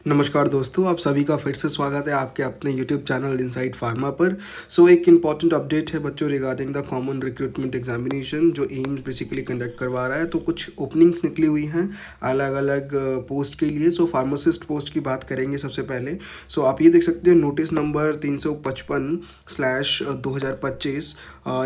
नमस्कार दोस्तों, आप सभी का फिर से स्वागत है आपके अपने यूट्यूब चैनल इनसाइड फार्मा पर। एक इम्पॉर्टेंट अपडेट है बच्चों regarding the common recruitment examination जो एम्स बेसिकली कंडक्ट करवा रहा है। तो कुछ ओपनिंग्स निकली हुई हैं अलग अलग पोस्ट के लिए। फार्मासिस्ट पोस्ट की बात करेंगे सबसे पहले। आप ये देख सकते हो नोटिस नंबर 355/2025।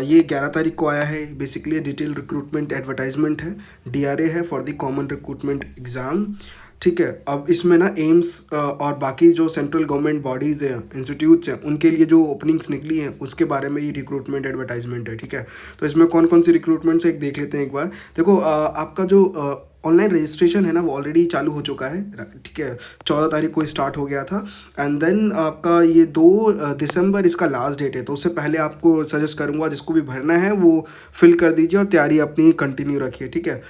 ये 11 तारीख को आया है। बेसिकली डिटेल रिक्रूटमेंट एडवर्टाइजमेंट है, DRA है for the common recruitment exam. ठीक है, अब इसमें ना एम्स और बाकी जो सेंट्रल गवर्नमेंट बॉडीज़ हैं, इंस्टीट्यूट्स हैं, उनके लिए जो ओपनिंग्स निकली हैं उसके बारे में ये रिक्रूटमेंट एडवर्टाइजमेंट है। ठीक है, तो इसमें कौन कौन सी रिक्रूटमेंट्स है एक देख लेते हैं एक बार। देखो, आपका जो ऑनलाइन रजिस्ट्रेशन है ना वो ऑलरेडी चालू हो चुका है। ठीक है, 14 तारीख को स्टार्ट हो गया था। एंड देन आपका ये 2 दिसंबर इसका लास्ट डेट है। तो उससे पहले आपको सजेस्ट करूँगा जिसको भी भरना है वो फिल कर दीजिए और तैयारी अपनी कंटिन्यू रखिए। ठीक है,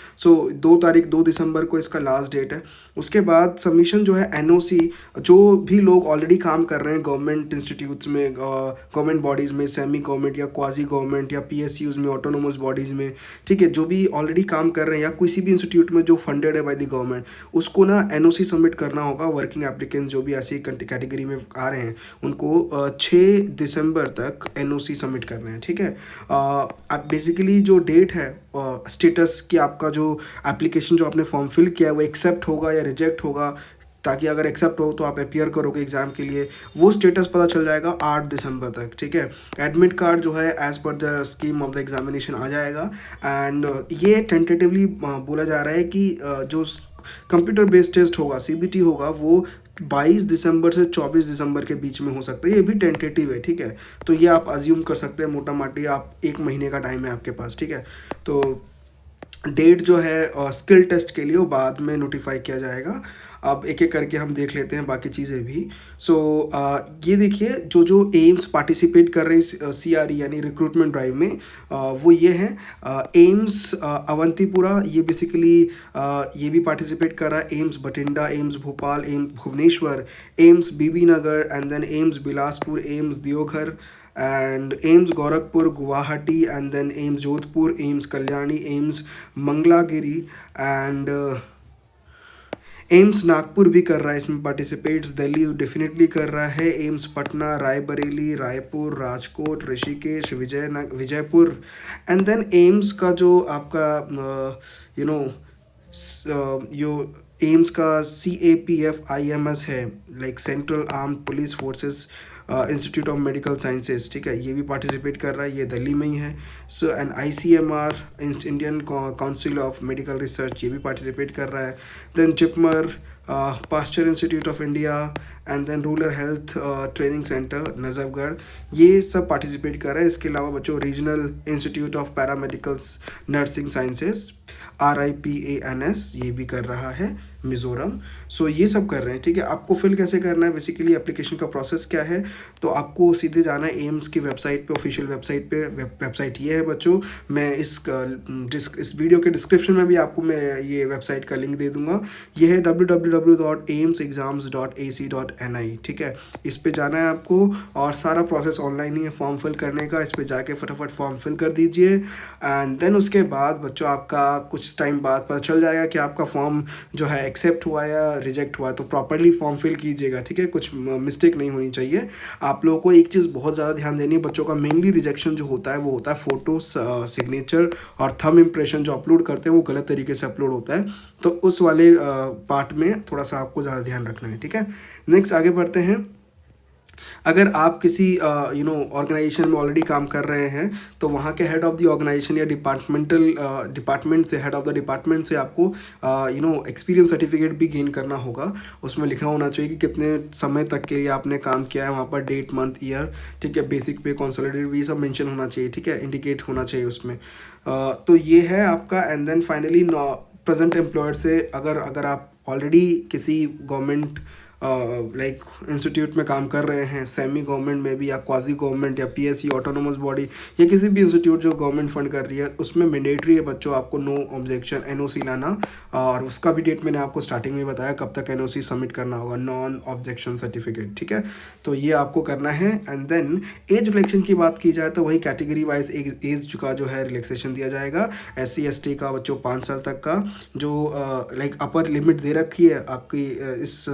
2 दिसंबर को इसका लास्ट डेट है। उसके बाद सबमिशन जो है NOC, जो भी लोग ऑलरेडी काम कर रहे हैं गवर्नमेंट इंस्टीट्यूट्स में, गवर्नमेंट बॉडीज़ में, सेमी गवर्नमेंट या क्वाजी गवर्नमेंट या PSUs में, ऑटोनोमस बॉडीज़ में, ठीक है, जो भी ऑलरेडी काम कर रहे हैं या किसी भी इंस्टीट्यूट में जो फंडेड है बाय द गवर्नमेंट, उसको ना NOC सबमिट करना होगा। वर्किंग एप्लीकेंट्स जो भी ऐसी कैटेगरी में आ रहे हैं उनको 6 दिसंबर तक NOC सबमिट करना है। ठीक है, अब बेसिकली जो डेट है स्टेटस कि आपका जो एप्लीकेशन जो आपने फॉर्म फिल किया है वो एक्सेप्ट होगा या रिजेक्ट होगा, ताकि अगर एक्सेप्ट हो तो आप अपियर करोगे एग्ज़ाम के लिए, वो स्टेटस पता चल जाएगा 8 दिसंबर तक। ठीक है, एडमिट कार्ड जो है as per the scheme of the examination आ जाएगा। एंड ये टेंटेटिवली बोला जा रहा है कि जो कंप्यूटर बेस्ड टेस्ट होगा, CBT होगा, वो 22 दिसंबर से 24 दिसंबर के बीच में हो सकता है। ये भी टेंटेटिव है। ठीक है, तो ये आप अज्यूम कर सकते हैं मोटा माटी, आप 1 महीने का टाइम है आपके पास। ठीक है, तो डेट जो है स्किल टेस्ट के लिए वो बाद में नोटिफाई किया जाएगा। अब एक एक करके हम देख लेते हैं बाकी चीज़ें भी। ये देखिए जो जो एम्स पार्टिसिपेट कर रहे हैं CRE यानी रिक्रूटमेंट ड्राइव में, वो ये हैं एम्स अवंतीपुरा, ये बेसिकली ये भी पार्टिसिपेट कर रहा है। AIIMS Bathinda, AIIMS Bhopal, AIIMS Bhubaneswar, AIIMS BB Nagar, and then AIIMS Bilaspur, AIIMS Deoghar, and AIIMS Gorakhpur Guwahati, and then AIIMS Jodhpur, AIIMS Kalyani, AIIMS Mangalagiri, and AIIMS Nagpur भी कर रहा है इसमें पार्टिसिपेट्स। दिल्ली डेफिनेटली कर रहा है। एम्स पटना, रायबरेली, रायपुर, राजकोट, ऋषिकेश, विजयपुर, एंड देन एम्स का जो आपका यू नो यो एम्स का CAPF IMS है, like central armed police forces institute of medical sciences. ठीक है, ये भी पार्टिसिपेट कर रहा है, ये दिल्ली में ही है। And ICMR Indian council of medical research, ये भी पार्टिसिपेट कर रहा है। Then JIPMER, Pasteur institute of India, and then rural health training centre Najafgarh, ये सब पार्टिसिपेट कर रहा है। इसके अलावा बच्चों regional institute of paramedicals nursing sciences RIPANS, ये भी कर रहा है मिज़ोरम। ये सब कर रहे हैं। ठीक है, आपको फिल कैसे करना है, बेसिकली एप्लीकेशन का प्रोसेस क्या है, तो आपको सीधे जाना है एम्स की वेबसाइट पे, ऑफिशियल वेबसाइट पे। वेबसाइट ये है बच्चों, मैं इस वीडियो के डिस्क्रिप्शन में भी आपको मैं ये वेबसाइट का लिंक दे दूंगा। ये है www.aimsexams.ac.ni। ठीक है, इस पे जाना है आपको और सारा प्रोसेस ऑनलाइन ही है फॉर्म फिल करने का। इस पे जाके फटाफट फॉर्म फिल कर दीजिए। एंड देन उसके बाद बच्चों आपका कुछ टाइम बाद पता चल जाएगा कि आपका फॉर्म जो है एक्सेप्ट हुआ या रिजेक्ट हुआ। तो प्रॉपरली फॉर्म फिल कीजिएगा। ठीक है, कुछ मिस्टेक नहीं होनी चाहिए। आप लोगों को एक चीज़ बहुत ज़्यादा ध्यान देनी है बच्चों का, मेनली रिजेक्शन जो होता है वो होता है फ़ोटो, सिग्नेचर और थंब इम्प्रेशन जो अपलोड करते हैं वो गलत तरीके से अपलोड होता है। तो उस वाले पार्ट में थोड़ा सा आपको ज़्यादा ध्यान रखना है। ठीक है, नेक्स्ट आगे बढ़ते हैं। अगर आप किसी ऑर्गेनाइजेशन में ऑलरेडी काम कर रहे हैं तो वहाँ के हेड ऑफ द ऑर्गेनाइजेशन या डिपार्टमेंट से, हेड ऑफ द डिपार्टमेंट से आपको एक्सपीरियंस सर्टिफिकेट भी गेन करना होगा। उसमें लिखा होना चाहिए कि कितने समय तक के लिए आपने काम किया है, वहाँ पर डेट, मंथ, ईयर। ठीक है, बेसिक पे, कंसोलिडेटेड भी सब मेंशन होना चाहिए। ठीक है, इंडिकेट होना चाहिए उसमें। तो ये है आपका। And then finally present employer से अगर आप ऑलरेडी किसी गवर्नमेंट लाइक इंस्टीट्यूट में काम कर रहे हैं, सेमी गवर्नमेंट में भी या क्वाजी गवर्नमेंट या PSU ऑटोनोमस बॉडी या किसी भी इंस्टीट्यूट जो गवर्नमेंट फंड कर रही है, उसमें मैंडेटरी है बच्चों आपको नो ऑब्जेक्शन NOC लाना। और उसका भी डेट मैंने आपको स्टार्टिंग में बताया कब तक NOC सबमिट करना होगा, नॉन ऑब्जेक्शन सर्टिफिकेट। ठीक है, तो ये आपको करना है। एंड देन एज रिलैक्सेशन की बात की जाए तो वही कैटेगरी वाइज एज का जो है रिलैक्सेशन दिया जाएगा। SC ST का बच्चों 5 साल तक का जो लाइक अपर लिमिट दे रखी है आपकी इस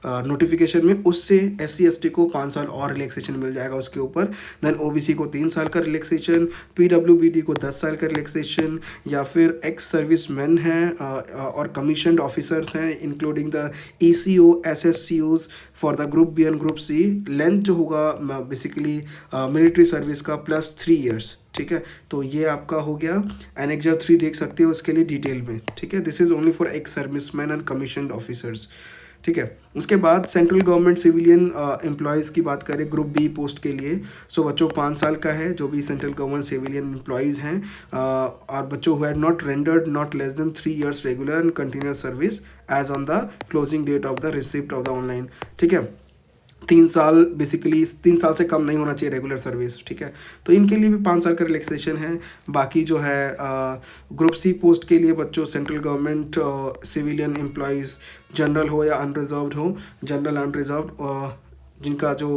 नोटिफिकेशन में, उससे SC ST को 5 साल और रिलैक्सेशन मिल जाएगा उसके ऊपर। देन OBC को 3 साल का रिलैक्सेशन, PWBD को 10 साल का रिलैक्सेशन, या फिर एक्स सर्विस मैन हैं और कमीशनड ऑफिसर्स हैं including the ECO SSCOs for the group B and group C, length जो होगा बेसिकली मिलिट्री सर्विस का +3 years। ठीक है, तो ये आपका हो गया। एनेक्जर 3 देख सकते हो इसके लिए डिटेल में। ठीक है, this is only for ex serviceman and commissioned officers. ठीक है, उसके बाद सेंट्रल गवर्नमेंट सिविलियन एम्प्लॉयज़ की बात करें ग्रुप बी पोस्ट के लिए, सो बच्चों 5 साल का है जो भी सेंट्रल गवर्नमेंट सिविलियन एम्प्लॉयज़ हैं, और बच्चों who had not rendered not less than 3 years regular and continuous service as on the closing date of the receipt of the online. ठीक है, 3 साल बेसिकली 3 साल से कम नहीं होना चाहिए रेगुलर सर्विस। ठीक है, तो इनके लिए भी 5 साल का रिलैक्सेशन है। बाकी जो है ग्रुप सी पोस्ट के लिए बच्चों central government civilian employees, general हो या अनरिजर्व्ड हो, जनरल अनरिजर्व्ड, जिनका जो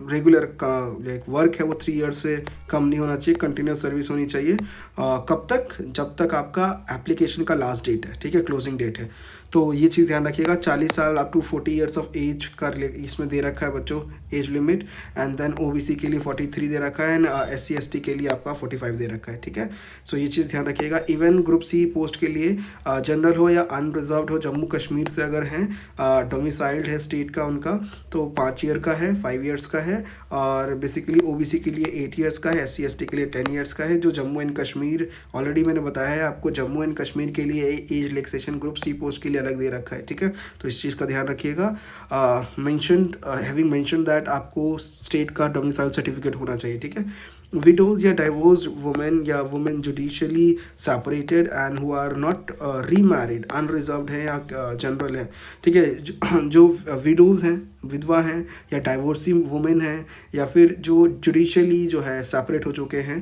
रेगुलर का लाइक वर्क है वो 3 years से कम नहीं होना चाहिए, कंटिन्यूस सर्विस होनी चाहिए। कब तक? जब तक आपका एप्लीकेशन का लास्ट डेट है। ठीक है, क्लोजिंग डेट है, तो ये चीज़ ध्यान रखिएगा। 40 साल up to 40 years of age का इसमें दे रखा है बच्चों age limit. And then OBC के लिए 43 दे रखा है एंड SC ST के लिए आपका 45 दे रखा है। ठीक है, सो ये चीज़ ध्यान रखिएगा। इवन ग्रुप सी पोस्ट के लिए जनरल हो या अनरिजर्व्ड हो, जम्मू कश्मीर से अगर हैं, डोमिसाइल्ड है स्टेट का उनका, तो 5 year का है, 5 years का है, और बेसिकली OBC के लिए 8 years का है, SC ST के लिए 10 years का है। जो जम्मू एंड कश्मीर, ऑलरेडी मैंने बताया है आपको, जम्मू एंड कश्मीर के लिए age relaxation group C post के लिए अलग दे रखा है। ठीक है, तो इस चीज़ का ध्यान रखिएगा। हैविंग मेंशन दैट आपको स्टेट का डोमिसाइल सर्टिफिकेट होना चाहिए। ठीक है, विडोज या डाइवोर्स वुमेन या women judicially separated and who are not remarried, unreserved हैं या जनरल हैं। ठीक है, जो विडोज हैं, विधवा हैं, या डाइवोर्सी वुमेन हैं, या फिर जो जुडिशली जो है सेपरेट हो चुके हैं,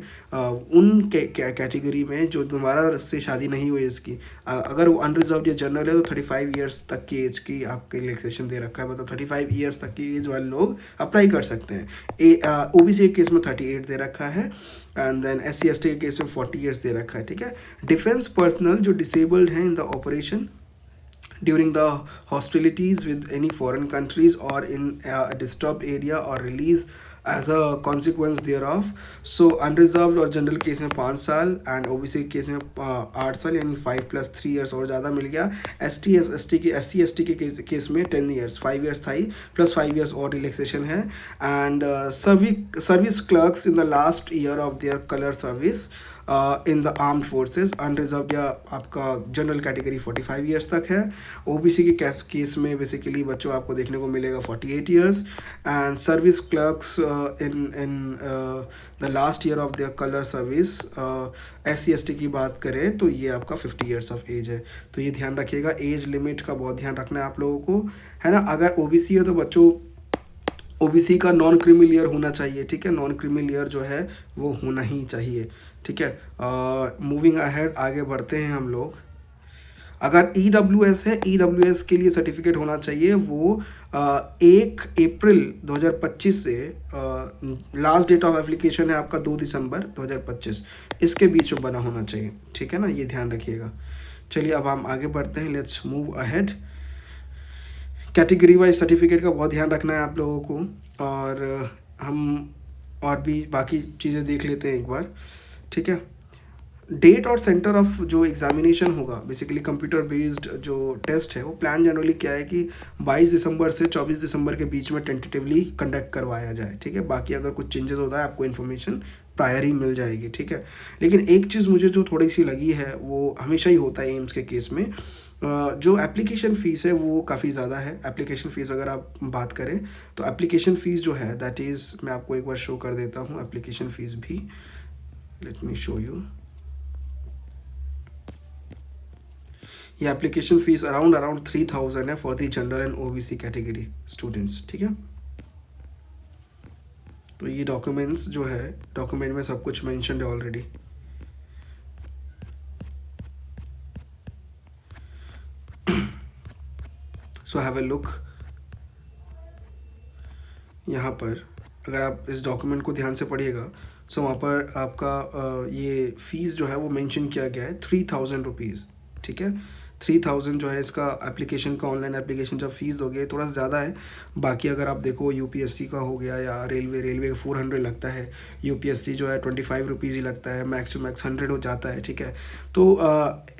उन कैटेगरी में जो दोबारा से शादी नहीं हुई इसकी, अगर वो अनरिजर्व्ड या जनरल है, तो 35 years तक की एज की आपके रिलैक्सेशन दे रखा है। मतलब 35 years तक की एज वाले लोग अप्लाई कर सकते हैं। OBC के केस में 38 दे रखा है, एंड देन SC ST के केस में 40 years दे रखा है। ठीक है, डिफेंस पर्सनल जो डिसेबल्ड हैं in the operation during the hostilities with any foreign countries or in a disturbed area or release as a consequence thereof, so unreserved और general case में 5 साल एंड OBC केस में 8 साल, यानी 5 + 3 years और ज़्यादा मिल गया। SC ST के केस में 10 years, 5 years था ही, प्लस 5 years और रिलैक्सेशन है। And service clerks in the last year of their colour service in the armed forces, unreserved या आपका जनरल कैटेगरी 45 years तक है। OBC के केस में बेसिकली बच्चों आपको देखने को मिलेगा 48 years, and service clerks in the last year of their colour service, SC ST की बात करें तो ये आपका 50 years ऑफ एज है। तो ये ध्यान रखिएगा, एज लिमिट का बहुत ध्यान रखना है आप लोगों को, है ना। अगर OBC है तो बच्चों OBC का नॉन क्रीमी लेयर होना चाहिए। ठीक है, नॉन क्रीमी लेयर जो है वो होना ही चाहिए। ठीक है, मूविंग अहेड, आगे बढ़ते हैं हम लोग। अगर EWS है, EWS के लिए सर्टिफिकेट होना चाहिए, वो 1 अप्रैल 2025 से, लास्ट डेट ऑफ एप्लीकेशन है आपका 2 दिसंबर 2025, इसके बीच में बना होना चाहिए। ठीक है ना, ये ध्यान रखिएगा। चलिए अब हम आगे बढ़ते हैं, let's move ahead. Category wise certificate का बहुत ध्यान रखना है आप लोगों को, और हम और भी बाकी चीज़ें देख लेते हैं एक बार। ठीक है, डेट और सेंटर ऑफ जो एग्जामिनेशन होगा, बेसिकली कंप्यूटर बेस्ड जो टेस्ट है, वो प्लान जनरली क्या है कि 22 दिसंबर से 24 दिसंबर के बीच में टेंटेटिवली कंडक्ट करवाया जाए। ठीक है, बाकी अगर कुछ चेंजेस होता है आपको इन्फॉर्मेशन प्रायर ही मिल जाएगी। ठीक है, लेकिन एक चीज़ मुझे जो थोड़ी सी लगी है, वो हमेशा ही होता है एम्स के केस में, जो एप्लीकेशन फ़ीस है वो काफ़ी ज़्यादा है। एप्लीकेशन फ़ीस अगर आप बात करें तो एप्लीकेशन फ़ीस जो है दैट इज़, मैं आपको एक बार शो कर देता हूँ एप्लीकेशन फ़ीस भी, लेट मी शो यू। ये एप्लीकेशन फ़ीस अराउंड 3000 है for the general and OBC category students. ठीक है, तो ये डॉक्यूमेंट्स जो है, डॉक्यूमेंट में सब कुछ मेंशन्ड है already. So have a look. यहाँ पर अगर आप इस डॉक्यूमेंट को ध्यान से पढ़िएगा, सो वहाँ पर आपका ये फ़ीस जो है वो मेंशन किया गया है 3000 रुपीज़। ठीक है, 3000 जो है इसका एप्लीकेशन का, ऑनलाइन एप्लीकेशन जब फीस दोगे ये थोड़ा सा ज़्यादा है। बाकी अगर आप देखो यूपीएससी का हो गया या रेलवे का 400 लगता है, यूपीएससी जो है 25 रुपीज़ ही लगता है, मैक्स टू मैक्स 100 हो जाता है, ठीक है। तो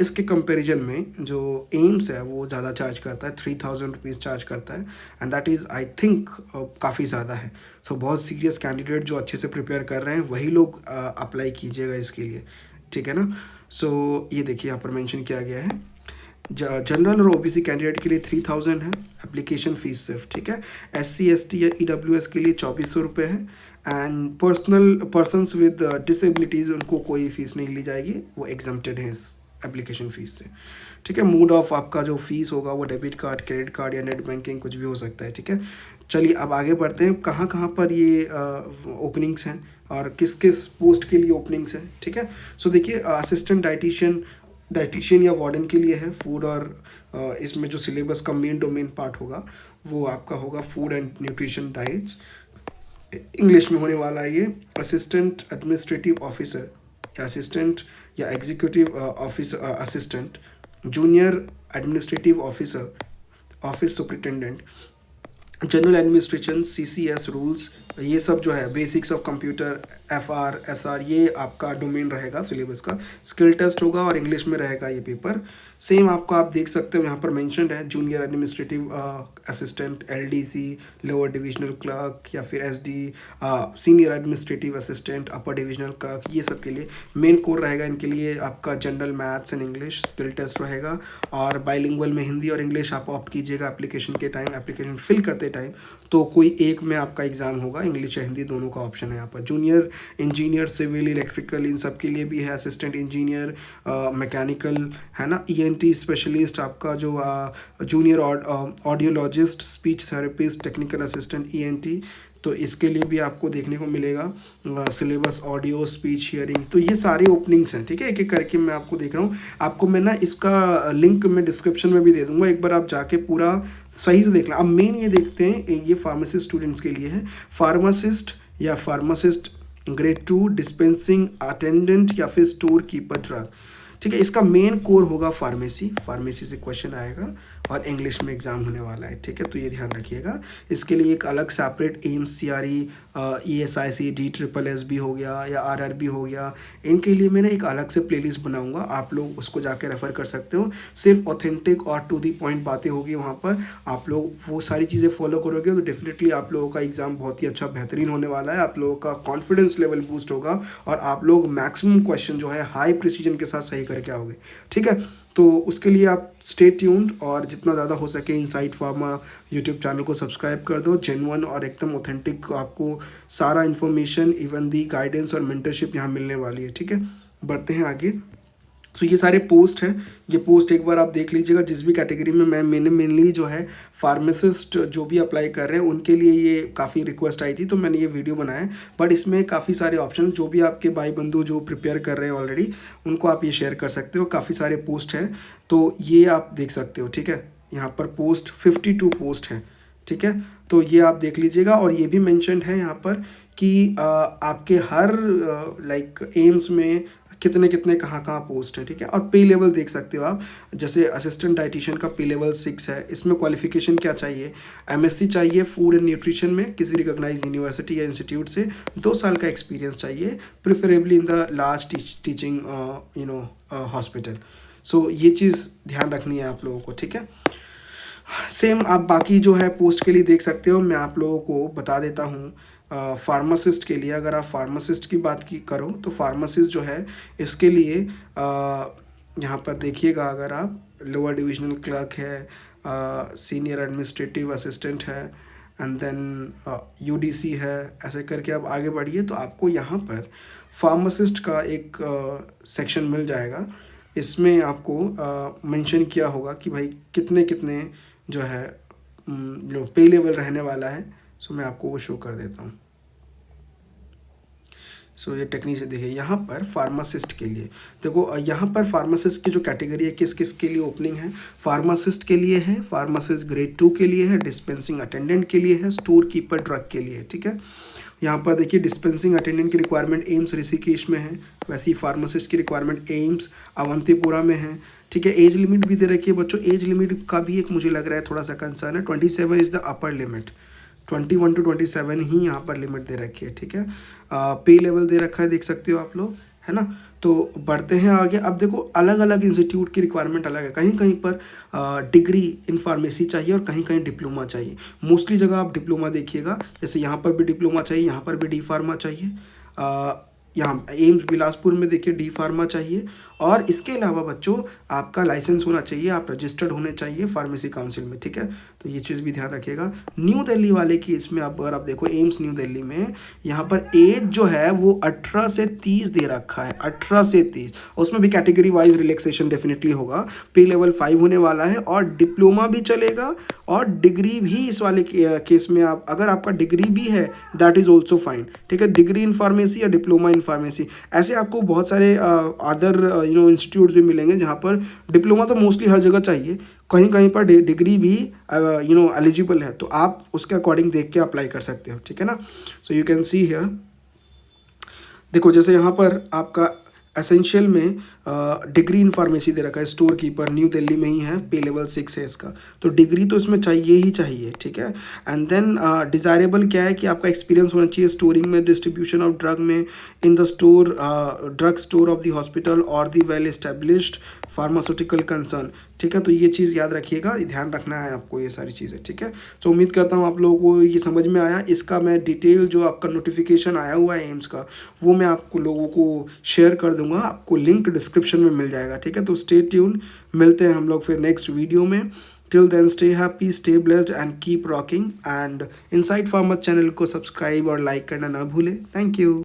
इसके कंपैरिजन में जो एम्स है वो ज़्यादा चार्ज करता है, 3000 रुपीज़ चार्ज करता है, and that is I think काफ़ी ज़्यादा है। सो बहुत सीरियस कैंडिडेट जो अच्छे से प्रिपेयर कर रहे हैं वही लोग अप्लाई कीजिएगा इसके लिए, ठीक है ना। सो ये देखिए यहाँ पर मेंशन किया गया है, जनरल और ओबीसी कैंडिडेट के लिए 3000 है एप्लीकेशन फ़ीस सिर्फ, ठीक है। एससी एसटी या ईडब्ल्यूएस के लिए 2400 रुपये है, एंड पर्सनस विद डिसेबिलिटीज़ उनको कोई फ़ीस नहीं ली जाएगी, वो एग्जम्प्टेड है इस एप्लीकेशन फ़ीस से, ठीक है। मोड ऑफ आपका जो फीस होगा वो डेबिट कार्ड, क्रेडिट कार्ड या नेट बैंकिंग कुछ भी हो सकता है, ठीक है। चलिए अब आगे बढ़ते हैं, कहाँ कहाँ पर ये ओपनिंग्स हैं और किस किस पोस्ट के लिए ओपनिंग्स हैं, ठीक है। सो देखिए असिस्टेंट डाइटिशियन या वार्डन के लिए है फूड, और इसमें जो सिलेबस का मेन डोमेन पार्ट होगा वो आपका होगा food and nutrition diets, English में होने वाला है ये। असिस्टेंट एडमिनिस्ट्रेटिव ऑफिसर या असिस्टेंट या executive office assistant, junior administrative officer, office superintendent, general administration, CCS rules, ये सब जो है basics of computer, FR SR, ये आपका डोमेन रहेगा सिलेबस का। स्किल टेस्ट होगा और इंग्लिश में रहेगा ये पेपर। सेम आपको आप देख सकते हो यहाँ पर मेंशन्ड है, junior administrative assistant, LDC, lower divisional clerk, या फिर एसडी, सीनियर एडमिनिस्ट्रेटिव असिस्टेंट, अपर डिविजनल क्लर्क, ये सब के लिए मेन कोर रहेगा। इनके लिए आपका general maths and English skill test रहेगा, और बाइलिंगुअल में हिंदी और इंग्लिश आप ऑप्ट कीजिएगा एप्लीकेशन के टाइम, एप्लीकेशन फिल करते टाइम, तो कोई एक में आपका एग्जाम होगा, इंग्लिश या हिंदी दोनों का ऑप्शन है यहाँ पर। जूनियर इंजीनियर, सिविल, इलेक्ट्रिकल, इन सब के लिए भी है, असिस्टेंट इंजीनियर, मैकेनिकल, है ना, ईएनटी स्पेशलिस्ट, आपका जो junior audiologist, speech therapist, technical assistant ENT, तो इसके लिए भी आपको देखने को मिलेगा सिलेबस, ऑडियो, स्पीच, हियरिंग, तो ये सारे ओपनिंग्स हैं, ठीक है। एक एक करके मैं आपको देख रहा हूँ, आपको मैं ना इसका लिंक मैं डिस्क्रिप्शन में भी दे दूंगा, एक बार आप जाके पूरा सही से देख लें। अब मेन ये देखते हैं, ये फार्मासिस्ट स्टूडेंट्स के लिए है, फार्मासिस्ट या फार्मासिस्ट ग्रेड 2, डिस्पेंसिंग अटेंडेंट या फिर स्टोर कीपर ड्रग, ठीक है। इसका मेन कोर होगा फार्मेसी से क्वेश्चन आएगा और इंग्लिश में एग्जाम होने वाला है, ठीक है। तो ये ध्यान रखिएगा, इसके लिए एक अलग separate AIIMS, CRE, ESIC, DSSS भी हो गया या RRB हो गया, इनके लिए मैंने एक अलग से प्लेलिस्ट बनाऊंगा, आप लोग उसको जाके रेफ़र कर सकते हो। सिर्फ ऑथेंटिक और टू दी पॉइंट बातें होगी वहाँ पर, आप लोग वो सारी चीज़ें फॉलो करोगे तो डेफिनेटली आप लोगों का एग्ज़ाम बहुत ही अच्छा बेहतरीन होने वाला है, आप लोगों का कॉन्फिडेंस लेवल बूस्ट होगा और आप लोग मैक्सिमम क्वेश्चन जो है हाई प्रिसीजन के साथ सही करके आओगे, ठीक है। तो उसके लिए आप स्टे ट्यून्ड, और जितना ज़्यादा हो सके इनसाइट फार्मा यूट्यूब चैनल को सब्सक्राइब कर दो। जेन्युइन और एकदम ऑथेंटिक आपको सारा इन्फॉर्मेशन, इवन दी गाइडेंस और मेंटरशिप यहाँ मिलने वाली है, ठीक है। बढ़ते हैं आगे। सो ये सारे पोस्ट हैं, ये पोस्ट एक बार आप देख लीजिएगा, जिस भी कैटेगरी में मैंने मेनली जो है फार्मासिस्ट जो भी अप्लाई कर रहे हैं उनके लिए ये काफ़ी रिक्वेस्ट आई थी, तो मैंने ये वीडियो बनाया है। बट इसमें काफ़ी सारे ऑप्शंस, जो भी आपके भाई बंधु जो प्रिपेयर कर रहे हैं ऑलरेडी, उनको आप ये शेयर कर सकते हो, काफ़ी सारे पोस्ट हैं, तो ये आप देख सकते हो, ठीक है। यहाँ पर पोस्ट 52 पोस्ट हैं, ठीक है, तो ये आप देख लीजिएगा। और ये भी मेंशन्ड है यहाँ पर कि आपके हर लाइक एम्स में कितने कितने कहाँ पोस्ट है, ठीक है। और पे लेवल देख सकते हो आप, जैसे असिस्टेंट डाइटिशियन का पे लेवल 6 है। इसमें क्वालिफिकेशन क्या चाहिए, MSc चाहिए फूड एंड न्यूट्रिशन में किसी रिकॉग्नाइज यूनिवर्सिटी या इंस्टीट्यूट से, 2 साल का एक्सपीरियंस चाहिए, preferably in the large teaching hospital. So ये चीज़ ध्यान रखनी है आप लोगों को, ठीक है। सेम आप बाकी जो है पोस्ट के लिए देख सकते हो, मैं आप लोगों को बता देता हूँ। फार्मासिस्ट के लिए अगर आप फार्मासिस्ट की बात की करो तो फार्मासिस्ट जो है इसके लिए यहाँ पर देखिएगा, अगर आप लोअर डिविजनल क्लर्क है, सीनियर एडमिनिस्ट्रेटिव असिस्टेंट है, एंड देन UDC है, ऐसे करके आप आगे बढ़िए तो आपको यहाँ पर फार्मासिस्ट का एक सेक्शन मिल जाएगा। इसमें आपको मेंशन किया होगा कि भाई कितने कितने जो है जो पे लेवल रहने वाला है। सो मैं आपको वो शो कर देता हूँ। सो ये टेक्नीशियन देखिए यहाँ पर फार्मासिस्ट के लिए देखो, यहाँ पर फार्मासिस्ट की जो कैटेगरी है किस किस के लिए ओपनिंग है, फार्मासिस्ट के लिए है, फार्मासिस्ट ग्रेड 2 के लिए है, डिस्पेंसिंग अटेंडेंट के लिए है, स्टोर कीपर ड्रग के लिए, ठीक है। यहाँ पर देखिए डिस्पेंसिंग अटेंडेंट की रिक्वायरमेंट एम्स ऋषिकेश में है, वैसे ही फार्मासिस्ट की रिक्वायरमेंट एम्स अवंतीपुरा में है, ठीक है। एज लिमिट भी दे रखी है बच्चों, एज लिमिट का भी एक मुझे लग रहा है थोड़ा सा कंसर्न है, 27 is the upper limit, 21 to 27 ही यहाँ पर लिमिट दे रखी है, ठीक है। पे लेवल दे रखा है, देख सकते हो आप लोग, है ना। तो बढ़ते हैं आगे। अब देखो अलग अलग इंस्टीट्यूट की रिक्वायरमेंट अलग है, कहीं कहीं पर डिग्री इन फार्मेसी चाहिए और कहीं कहीं डिप्लोमा चाहिए। मोस्टली जगह आप डिप्लोमा देखिएगा, जैसे यहाँ पर भी डिप्लोमा चाहिए, यहाँ पर भी डी फार्मा चाहिए, यहाँ एम्स बिलासपुर में देखिए डी फार्मा चाहिए। और इसके अलावा बच्चों आपका लाइसेंस होना चाहिए, आप रजिस्टर्ड होने चाहिए फार्मेसी काउंसिल में, ठीक है। तो ये चीज़ भी ध्यान रखिएगा। न्यू दिल्ली वाले की इसमें अगर आप देखो एम्स न्यू दिल्ली में, यहाँ पर एज जो है वो 18 से 30 दे रखा है, 18 से 30। उसमें भी कैटेगरी वाइज रिलैक्सेशन डेफिनेटली होगा। पे लेवल 5 होने वाला है और डिप्लोमा भी चलेगा और डिग्री भी इस वाले केस में आप अगर आपका डिग्री भी है दैट इज़ ऑल्सो फाइन, ठीक है। डिग्री इन फार्मेसी या डिप्लोमा इन फार्मेसी, ऐसे आपको बहुत सारे अदर इंस्टीट्यूट्स भी मिलेंगे जहाँ पर डिप्लोमा तो मोस्टली हर जगह चाहिए, कहीं कहीं पर डिग्री भी एलिजिबल है, तो आप उसके अकॉर्डिंग देख के अप्लाई कर सकते हो, ठीक है ना। So you can see here, देखो जैसे यहाँ पर आपका एसेंशियल में डिग्री इन फार्मेसी दे रखा है, स्टोर कीपर न्यू दिल्ली में ही है, पे लेवल 6 है इसका, तो डिग्री तो इसमें चाहिए ही चाहिए, ठीक है। एंड देन डिज़ायरेबल क्या है कि आपका एक्सपीरियंस होना चाहिए स्टोरिंग में, डिस्ट्रीब्यूशन ऑफ ड्रग में, in the store drug store of the hospital और the well established pharmaceutical concern, ठीक है। तो ये चीज़ याद रखिएगा, ध्यान रखना है आपको ये सारी चीज़ें, ठीक है। तो उम्मीद करता हूँ आप लोगों को ये समझ में आया। इसका मैं डिटेल जो आपका नोटिफिकेशन आया हुआ है एम्स का वो मैं आपको लोगों को शेयर कर दूंगा, आपको लिंक डिस्क्रिप्शन में मिल जाएगा, ठीक है। तो स्टे ट्यून, मिलते हैं हम लोग फिर नेक्स्ट वीडियो में। Till then stay happy, stay blessed and keep rocking. And inside farmer channel को सब्सक्राइब और लाइक करना ना भूलें। Thank you.